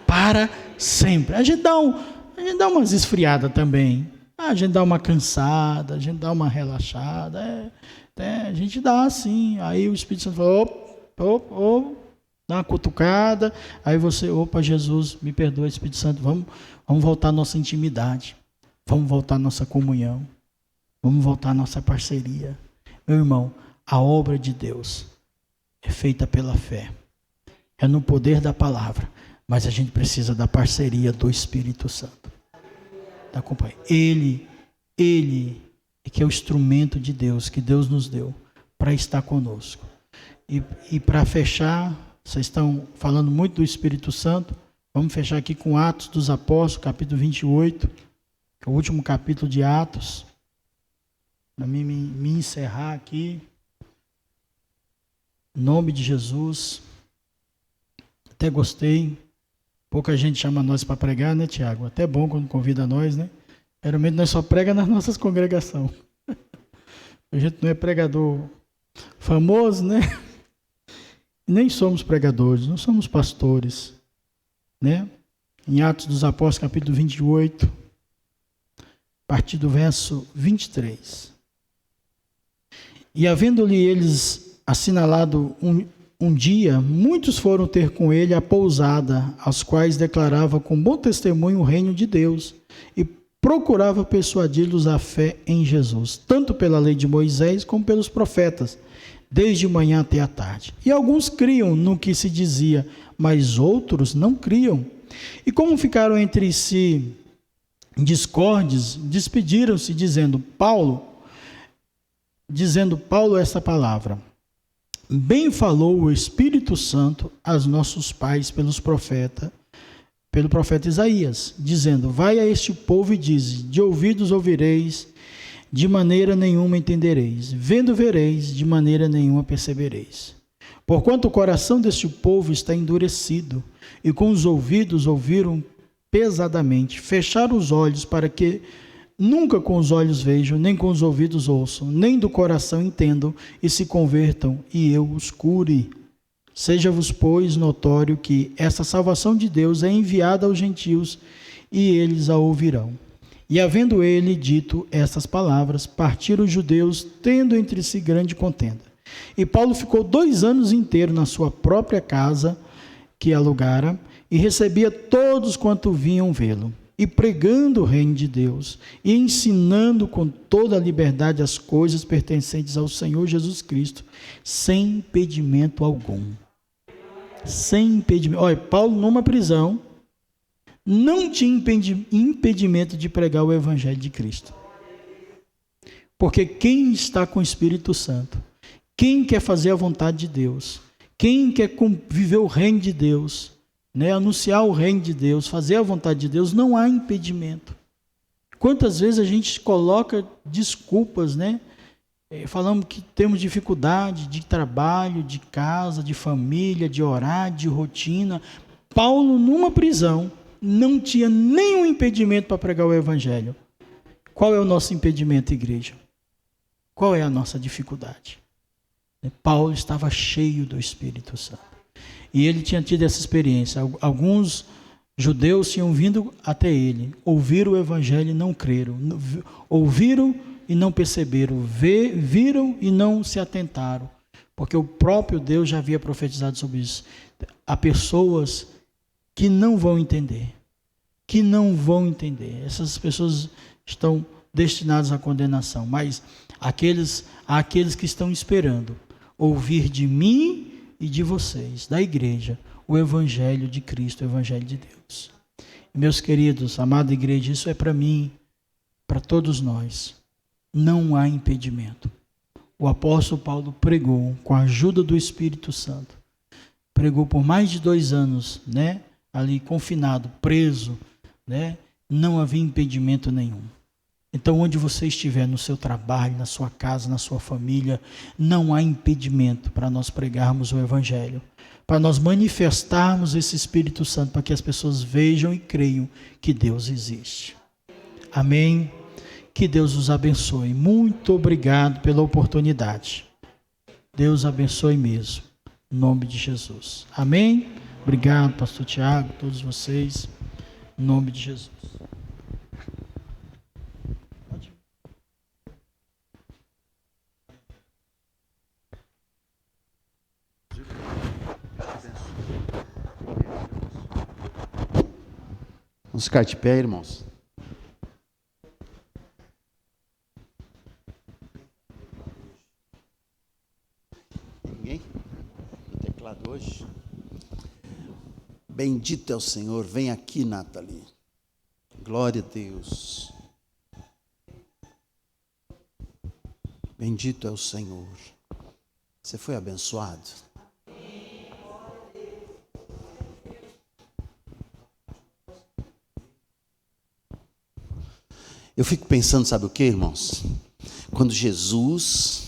Para sempre. A gente dá umas esfriadas também. A gente dá uma cansada, a gente dá uma relaxada. A gente dá assim. Aí o Espírito Santo fala, dá uma cutucada. Aí você, Jesus, me perdoa, Espírito Santo, vamos voltar à nossa intimidade. Vamos voltar à nossa comunhão. Vamos voltar à nossa parceria. Meu irmão, a obra de Deus é feita pela fé. É no poder da palavra. Mas a gente precisa da parceria do Espírito Santo. Da companhia. Ele é que é o instrumento de Deus, que Deus nos deu para estar conosco. E para fechar, vocês estão falando muito do Espírito Santo. Vamos fechar aqui com Atos dos Apóstolos, capítulo 28, que é o último capítulo de Atos. Para mim me encerrar aqui. Em nome de Jesus. Até gostei. Pouca gente chama nós para pregar, né, Tiago? Até bom quando convida nós, né? Geralmente nós só pregamos nas nossas congregações. A gente não é pregador famoso, né? Nem somos pregadores, não somos pastores, né? Em Atos dos Apóstolos, capítulo 28, a partir do verso 23. E havendo-lhe eles assinalado um dia, muitos foram ter com ele a pousada, aos quais declarava com bom testemunho o reino de Deus, e procurava persuadi-los à fé em Jesus, tanto pela lei de Moisés como pelos profetas, desde manhã até a tarde. E alguns criam no que se dizia, mas outros não criam. E como ficaram entre si discordes, despediram-se, dizendo Paulo essa palavra: bem falou o Espírito Santo aos nossos pais pelo profeta Isaías, dizendo: vai a este povo e dize, de ouvidos ouvireis, de maneira nenhuma entendereis, vendo vereis, de maneira nenhuma percebereis. Porquanto o coração deste povo está endurecido, e com os ouvidos ouviram pesadamente, fecharam os olhos para que nunca com os olhos vejam, nem com os ouvidos ouçam, nem do coração entendam, e se convertam, e eu os cure. Seja-vos, pois, notório que essa salvação de Deus é enviada aos gentios, e eles a ouvirão. E havendo ele dito estas palavras, partiram os judeus, tendo entre si grande contenda. E Paulo ficou 2 anos inteiros na sua própria casa, que alugara, e recebia todos quanto vinham vê-lo, e pregando o reino de Deus, e ensinando com toda a liberdade as coisas pertencentes ao Senhor Jesus Cristo, sem impedimento algum. Sem impedimento. Olha, Paulo numa prisão, não tinha impedimento de pregar o Evangelho de Cristo. Porque quem está com o Espírito Santo, quem quer fazer a vontade de Deus, quem quer viver o reino de Deus, né, anunciar o reino de Deus, fazer a vontade de Deus, não há impedimento. Quantas vezes a gente coloca desculpas, né? Falamos que temos dificuldade de trabalho, de casa, de família, de horário, de rotina. Paulo, numa prisão, não tinha nenhum impedimento para pregar o Evangelho. Qual é o nosso impedimento, igreja? Qual é a nossa dificuldade? Paulo estava cheio do Espírito Santo. E ele tinha tido essa experiência. Alguns judeus tinham vindo até ele, ouviram o Evangelho e não creram. Ouviram e não perceberam. Viram e não se atentaram. Porque o próprio Deus já havia profetizado sobre isso. Há pessoas que não vão entender. Que não vão entender. Essas pessoas estão destinadas à condenação. Mas aqueles que estão esperando ouvir de mim e de vocês, da igreja, o Evangelho de Cristo, o Evangelho de Deus. Meus queridos, amada igreja, isso é para mim, para todos nós. Não há impedimento. O apóstolo Paulo pregou com a ajuda do Espírito Santo. Pregou por mais de 2 anos, né? Ali confinado, preso, né? Não havia impedimento nenhum. Então, onde você estiver, no seu trabalho, na sua casa, na sua família, não há impedimento para nós pregarmos o Evangelho, para nós manifestarmos esse Espírito Santo, para que as pessoas vejam e creiam que Deus existe. Amém? Que Deus os abençoe. Muito obrigado pela oportunidade. Deus abençoe mesmo. Em nome de Jesus. Amém? Obrigado, pastor Tiago, todos vocês. Em nome de Jesus. Vamos ficar de pé, irmãos. Ninguém? No teclado hoje? Bendito é o Senhor. Vem aqui, Nathalie. Glória a Deus. Bendito é o Senhor. Você foi abençoado? Eu fico pensando, sabe o que, irmãos? Quando Jesus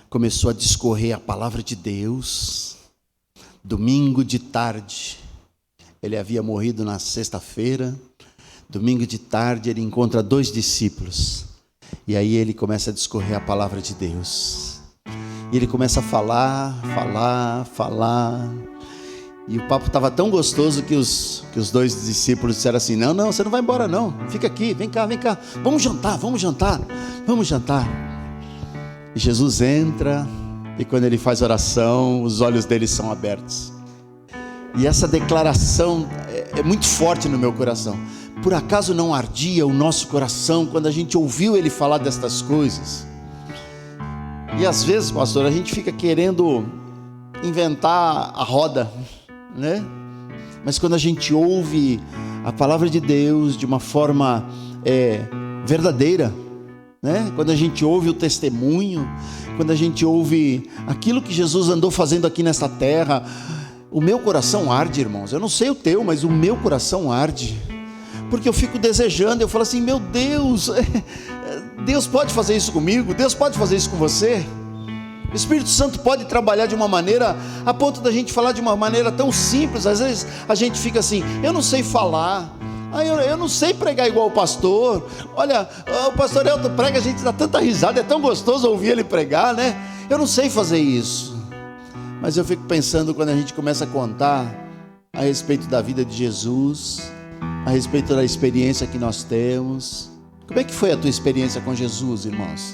começou a discorrer a palavra de Deus, domingo de tarde, ele havia morrido na sexta-feira, domingo de tarde ele encontra 2 discípulos, e aí ele começa a discorrer a palavra de Deus, e ele começa a falar, e o papo estava tão gostoso que os 2 discípulos disseram assim: não, você não vai embora não, fica aqui, vem cá, vamos jantar. E Jesus entra, e quando ele faz oração, os olhos dele são abertos, e essa declaração é muito forte no meu coração. Por acaso não ardia o nosso coração quando a gente ouviu ele falar destas coisas? E às vezes, pastor, a gente fica querendo inventar a roda, né? Mas quando a gente ouve a palavra de Deus de uma forma verdadeira, né? Quando a gente ouve o testemunho, quando a gente ouve aquilo que Jesus andou fazendo aqui nesta terra, o meu coração arde, irmãos. Eu não sei o teu, mas o meu coração arde, porque eu fico desejando, eu falo assim: meu Deus, Deus pode fazer isso comigo, Deus pode fazer isso com você. O Espírito Santo pode trabalhar de uma maneira a ponto da gente falar de uma maneira tão simples. Às vezes a gente fica assim: eu não sei falar, eu não sei pregar igual o pastor. Olha, o pastor Elton prega, a gente dá tanta risada, é tão gostoso ouvir ele pregar, né? Eu não sei fazer isso. Mas eu fico pensando, quando a gente começa a contar a respeito da vida de Jesus, a respeito da experiência que nós temos. Como é que foi a tua experiência com Jesus, irmãos?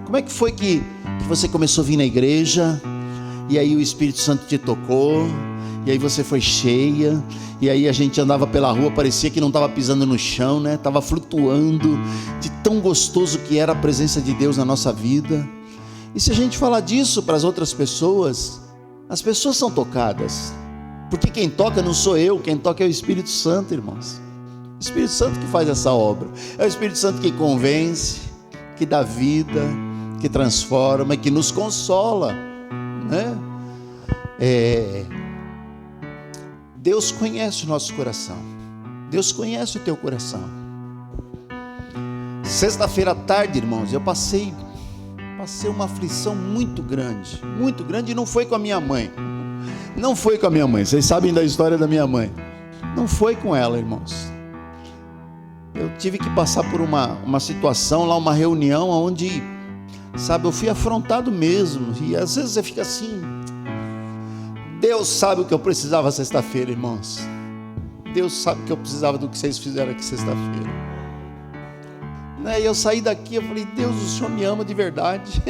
Como é que foi que você começou a vir na igreja, e aí o Espírito Santo te tocou, e aí você foi cheia, e aí a gente andava pela rua, parecia que não estava pisando no chão, né? Estava flutuando, de tão gostoso que era a presença de Deus na nossa vida. E se a gente falar disso para as outras pessoas, as pessoas são tocadas, porque quem toca não sou eu, quem toca é o Espírito Santo, irmãos. O Espírito Santo que faz essa obra, é o Espírito Santo que convence, que dá vida, que transforma e que nos consola, né? Deus conhece o nosso coração, Deus conhece o teu coração. Sexta-feira à tarde, irmãos, eu passei uma aflição muito grande, e não foi com a minha mãe, vocês sabem da história da minha mãe, não foi com ela, irmãos. Eu tive que passar por uma situação lá, uma reunião onde, sabe, eu fui afrontado mesmo, e às vezes você fica assim, Deus sabe o que eu precisava sexta-feira, irmãos, Deus sabe que eu precisava do que vocês fizeram aqui sexta-feira, né? E eu saí daqui, eu falei: Deus, o Senhor me ama de verdade.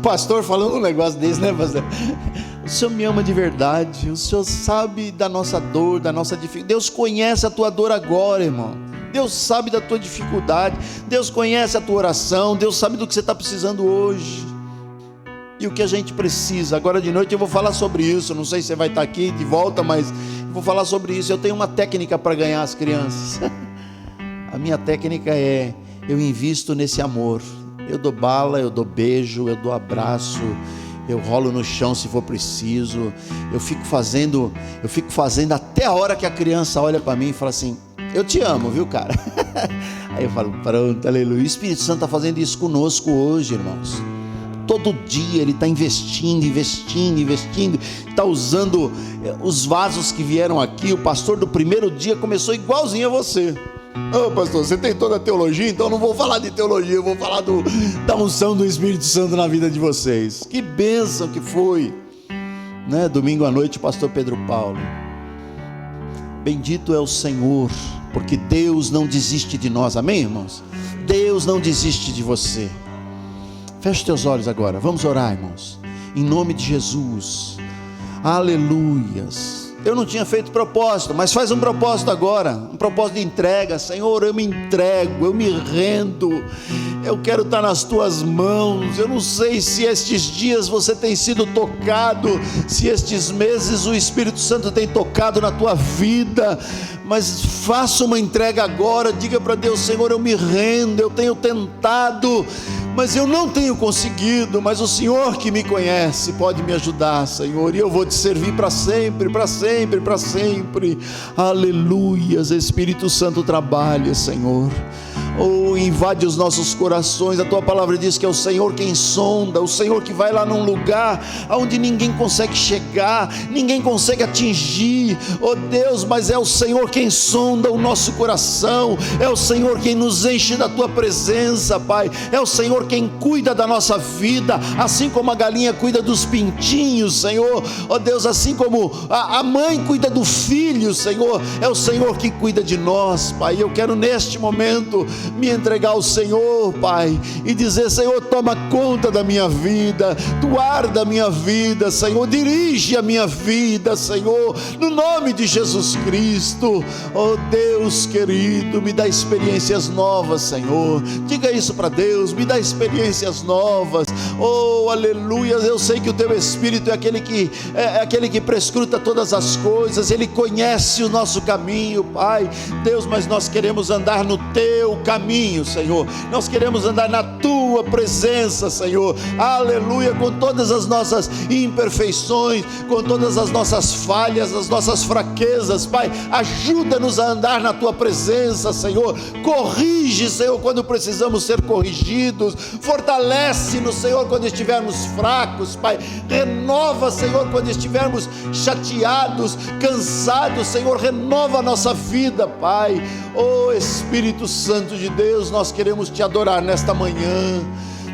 Pastor falando um negócio desse, né, pastor? O Senhor me ama de verdade, o Senhor sabe da nossa dor, da nossa dificuldade. Deus conhece a tua dor agora, irmão. Deus sabe da tua dificuldade, Deus conhece a tua oração, Deus sabe do que você está precisando hoje. e o que a gente precisa. Agora de noite eu vou falar sobre isso. Não sei se você vai estar aqui de volta, mas eu vou falar sobre isso. Eu tenho uma técnica para ganhar as crianças. A minha técnica é: eu invisto nesse amor. Eu dou bala, eu dou beijo, eu dou abraço, eu rolo no chão se for preciso. Eu fico fazendo até a hora que a criança olha para mim e fala assim: eu te amo, viu, cara? Aí eu falo: pronto, aleluia. O Espírito Santo está fazendo isso conosco hoje, irmãos. Todo dia Ele está investindo, está usando os vasos que vieram aqui. O pastor do primeiro dia começou igualzinho a você. Ô pastor, você tem toda a teologia, então eu não vou falar de teologia, eu vou falar da unção do Espírito Santo na vida de vocês. Que bênção que foi, né? Domingo à noite, pastor Pedro Paulo. Bendito é o Senhor, porque Deus não desiste de nós, amém, irmãos? Deus não desiste de você. Feche teus olhos agora, vamos orar, irmãos, em nome de Jesus. Aleluias. Eu não tinha feito propósito, mas faz um propósito agora, um propósito de entrega. Senhor, eu me entrego, eu me rendo, eu quero estar nas tuas mãos. Eu não sei se estes dias você tem sido tocado, se estes meses o Espírito Santo tem tocado na tua vida, mas faça uma entrega agora. Diga para Deus: Senhor, eu me rendo, eu tenho tentado, mas eu não tenho conseguido, mas o Senhor que me conhece pode me ajudar, Senhor, e eu vou te servir para sempre, para sempre, para sempre. Aleluias. Espírito Santo, trabalha, Senhor. Oh, invade os nossos corações. A tua palavra diz que é o Senhor quem sonda, o Senhor que vai lá num lugar onde ninguém consegue chegar, ninguém consegue atingir, oh Deus, mas é o Senhor quem sonda o nosso coração, é o Senhor quem nos enche da tua presença, Pai, é o Senhor quem cuida da nossa vida, assim como a galinha cuida dos pintinhos, Senhor, oh Deus, assim como a mãe cuida do filho, Senhor, é o Senhor que cuida de nós, Pai. Eu quero neste momento me entregar ao Senhor, Pai, e dizer: Senhor, toma conta da minha vida, guarda a minha vida, Senhor, dirige a minha vida, Senhor, no nome de Jesus Cristo. Oh Deus querido, me dá experiências novas, Senhor. Diga isso para Deus: me dá experiências novas. Oh, aleluia. Eu sei que o teu Espírito é aquele que prescruta todas as coisas, Ele conhece o nosso caminho, Pai. Deus, mas nós queremos andar no teu caminho, Senhor, nós queremos andar na tua presença, Senhor, aleluia, com todas as nossas imperfeições, com todas as nossas falhas, as nossas fraquezas, Pai, ajuda-nos a andar na tua presença, Senhor, corrige, Senhor, quando precisamos ser corrigidos, fortalece-nos, Senhor, quando estivermos fracos, Pai, renova, Senhor, quando estivermos chateados, cansados, Senhor, renova a nossa vida, Pai. Oh Espírito Santo de Deus, nós queremos te adorar nesta manhã,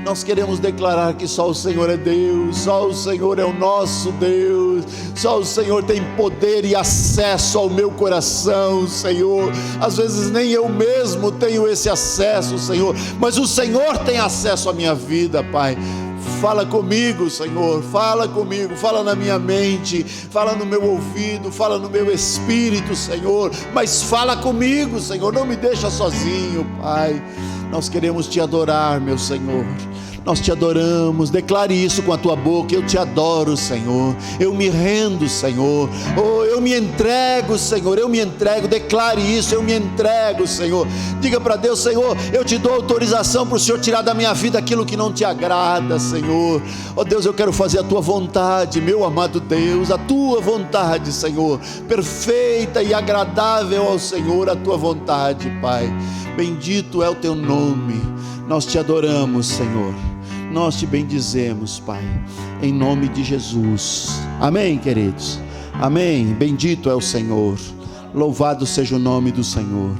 nós queremos declarar que só o Senhor é Deus, só o Senhor é o nosso Deus, só o Senhor tem poder e acesso ao meu coração, Senhor. Às vezes nem eu mesmo tenho esse acesso, Senhor, mas o Senhor tem acesso à minha vida, Pai. Fala comigo, Senhor, fala comigo, fala na minha mente, fala no meu ouvido, fala no meu espírito, Senhor, mas fala comigo, Senhor, não me deixa sozinho, Pai. Nós queremos te adorar, meu Senhor, nós te adoramos. Declare isso com a tua boca: eu te adoro, Senhor, eu me rendo, Senhor, oh, eu me entrego, Senhor, eu me entrego. Declare isso: eu me entrego, Senhor. Diga para Deus: Senhor, eu te dou autorização para o Senhor tirar da minha vida aquilo que não te agrada, Senhor. Oh Deus, eu quero fazer a tua vontade, meu amado Deus, a tua vontade, Senhor, perfeita e agradável ao Senhor, a tua vontade, Pai. Bendito é o teu nome, nós te adoramos, Senhor, nós te bendizemos, Pai, em nome de Jesus, amém, queridos, amém. Bendito é o Senhor, louvado seja o nome do Senhor.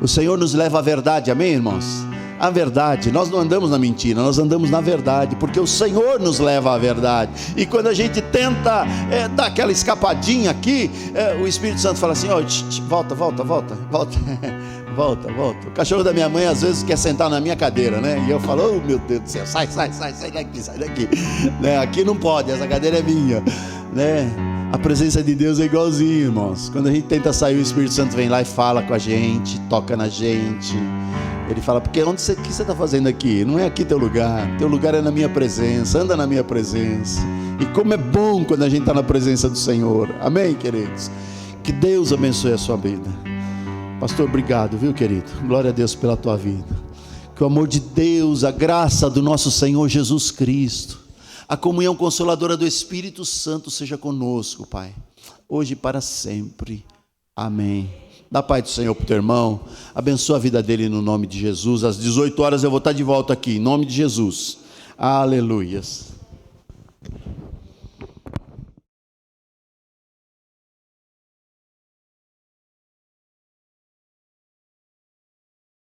O Senhor nos leva à verdade, amém, irmãos? A verdade, nós não andamos na mentira, nós andamos na verdade, porque o Senhor nos leva à verdade. E quando a gente tenta dar aquela escapadinha aqui, o Espírito Santo fala assim: ó, volta. Volta. O cachorro da minha mãe às vezes quer sentar na minha cadeira, né? E eu falo: oh meu Deus do céu, sai daqui, né? Aqui não pode, essa cadeira é minha, né? A presença de Deus é igualzinho, irmãos. Quando a gente tenta sair, o Espírito Santo vem lá e fala com a gente, toca na gente. Ele fala, porque o que você está fazendo aqui? Não é aqui teu lugar é na minha presença, anda na minha presença. E como é bom quando a gente está na presença do Senhor. Amém, queridos? Que Deus abençoe a sua vida. Pastor, obrigado, viu, querido? Glória a Deus pela tua vida. Que o amor de Deus, a graça do nosso Senhor Jesus Cristo, a comunhão consoladora do Espírito Santo seja conosco, Pai, hoje e para sempre. Amém. Dá paz do Senhor para o teu irmão, abençoa a vida dele no nome de Jesus. Às 18 horas eu vou estar de volta aqui, em nome de Jesus. Aleluias.